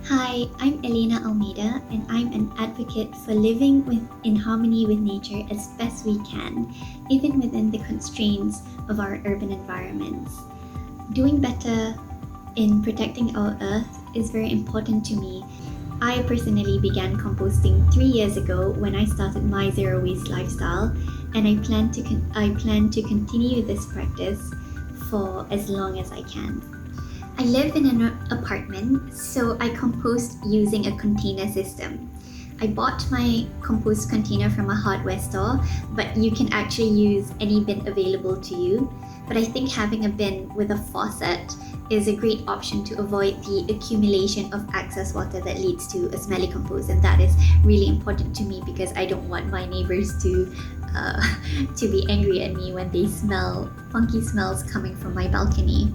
Hi, I'm Elena Almeida, and I'm an advocate for living in harmony with nature as best we can, even within the constraints of our urban environments. Doing better in protecting our earth is very important to me. I personally began composting 3 years ago when I started my zero waste lifestyle, and I plan to continue this practice for as long as I can. I live in an apartment, so I compost using a container system. I bought my compost container from a hardware store, but you can actually use any bin available to you. But I think having a bin with a faucet is a great option to avoid the accumulation of excess water that leads to a smelly compost, and that is really important to me because I don't want my neighbors to be angry at me when they smell funky smells coming from my balcony.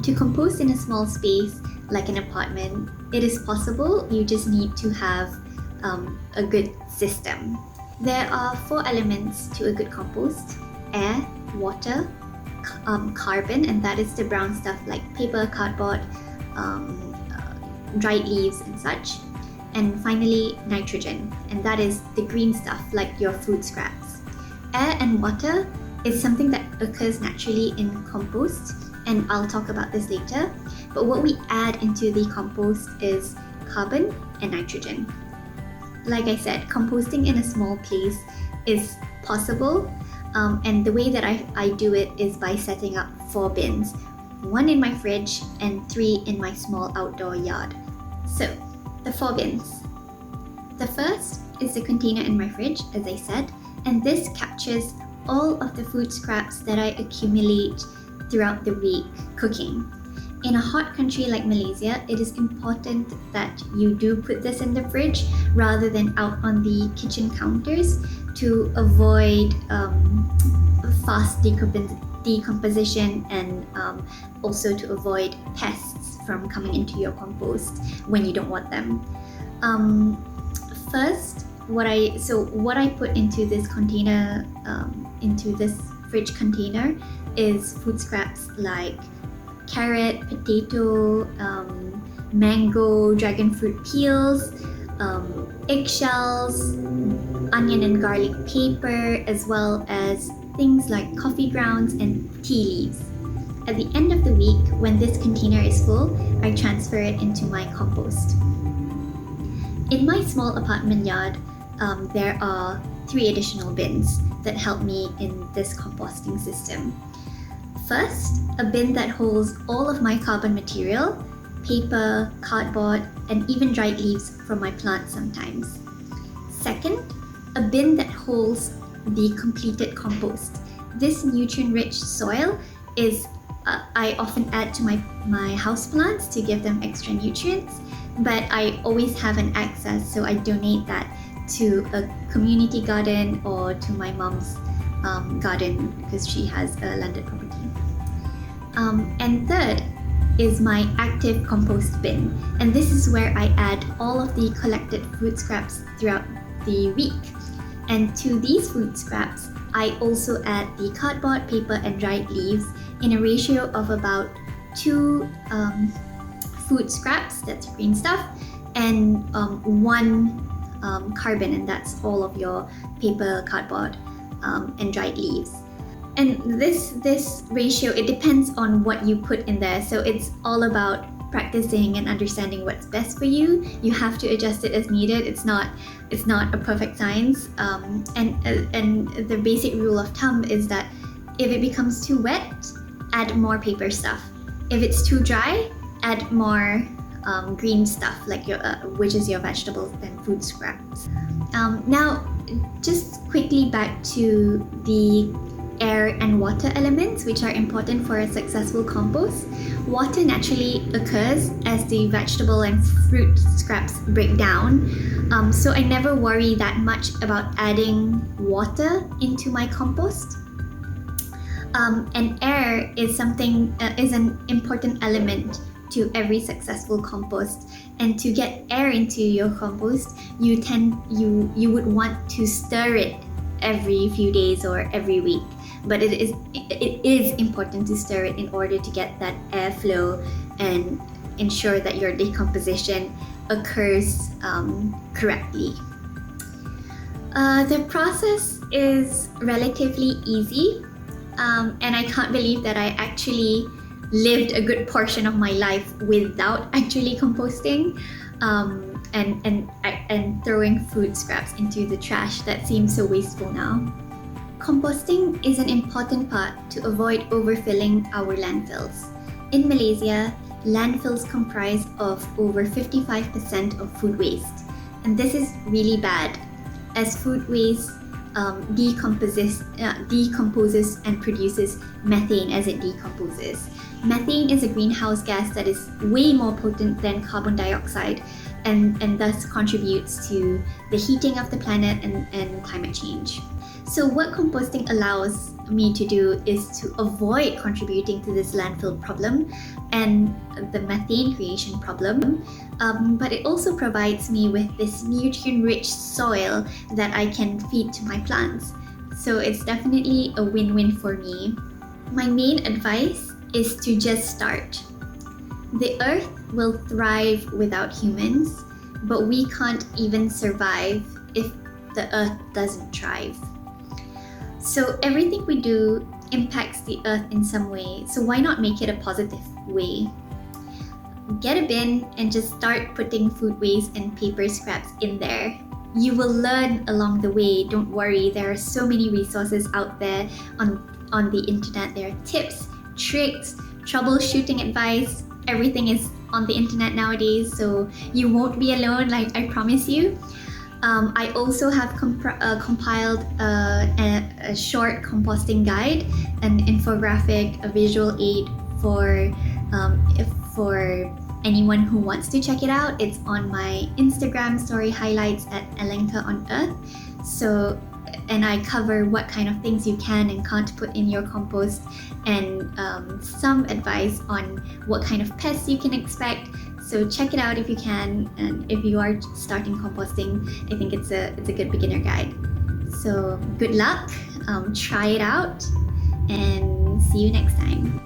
To compost in a small space like an apartment, it is possible. You just need to have a good system. There are 4 elements to a good compost: air, water, carbon, and that is the brown stuff like paper, cardboard, dried leaves and such, and finally nitrogen, and that is the green stuff like your food scraps. Air and water is something that occurs naturally in compost, and I'll talk about this later. But what we add into the compost is carbon and nitrogen. Like I said, composting in a small place is possible, and the way that I do it is by setting up 4 bins, 1 in my fridge and 3 in my small outdoor yard. So, the 4 bins. The first is the container in my fridge, as I said, and this captures all of the food scraps that I accumulate throughout the week cooking. In a hot country like Malaysia, it is important that you do put this in the fridge rather than out on the kitchen counters to avoid fast decomposition and also to avoid pests from coming into your compost when you don't want them. First, what I put into this container, into this fridge container, is food scraps like carrot, potato, mango, dragon fruit peels, eggshells, onion and garlic paper, as well as things like coffee grounds and tea leaves. At the end of the week, when this container is full, I transfer it into my compost. In my small apartment yard, there are 3 additional bins that help me in this composting system. First, a bin that holds all of my carbon material, paper, cardboard, and even dried leaves from my plants sometimes. Second, a bin that holds the completed compost. This nutrient-rich soil is I often add to my houseplants to give them extra nutrients, but I always have an excess, so I donate that to a community garden or to my mom's garden because she has a landed property. And third is my active compost bin, and this is where I add all of the collected food scraps throughout the week. And to these food scraps, I also add the cardboard, paper, and dried leaves in a ratio of about 2 food scraps, that's green stuff, and 1 carbon, and that's all of your paper, cardboard, and dried leaves. And this ratio, it depends on what you put in there, so it's all about practicing and understanding what's best for you. You have to adjust it as needed. It's not a perfect science, and the basic rule of thumb is that if it becomes too wet, add more paper stuff. If it's too dry, add more green stuff like which is your vegetables and food scraps. Now, just quickly back to the air and water elements, which are important for a successful compost. Water naturally occurs as the vegetable and fruit scraps break down, so I never worry that much about adding water into my compost. And air is an important element to every successful compost, and to get air into your compost, you would want to stir it every few days or every week. But it is important to stir it in order to get that airflow and ensure that your decomposition occurs correctly. The process is relatively easy, and I can't believe that I actually lived a good portion of my life without actually composting and throwing food scraps into the trash that seems so wasteful now. Composting is an important part to avoid overfilling our landfills. In Malaysia, landfills comprise of over 55% of food waste, and this is really bad as food waste decomposes and produces methane as it decomposes. Methane is a greenhouse gas that is way more potent than carbon dioxide and thus contributes to the heating of the planet and climate change. So what composting allows me to do is to avoid contributing to this landfill problem and the methane creation problem, but it also provides me with this nutrient-rich soil that I can feed to my plants. So it's definitely a win-win for me. My main advice is to just start. The earth will thrive without humans, but we can't even survive if the earth doesn't thrive. So everything we do impacts the earth in some way, so why not make it a positive way? Get a bin and just start putting food waste and paper scraps in there. You will learn along the way, don't worry, there are so many resources out there on the internet. There are tips, tricks, troubleshooting advice, everything is on the internet nowadays, so you won't be alone, like I promise you. I also have compiled a short composting guide, an infographic, a visual aid for anyone who wants to check it out. It's on my Instagram story highlights at Elena on Earth. So, and I cover what kind of things you can and can't put in your compost, and some advice on what kind of pests you can expect. So check it out if you can, and if you are starting composting, I think it's a good beginner guide. So good luck, try it out, and see you next time.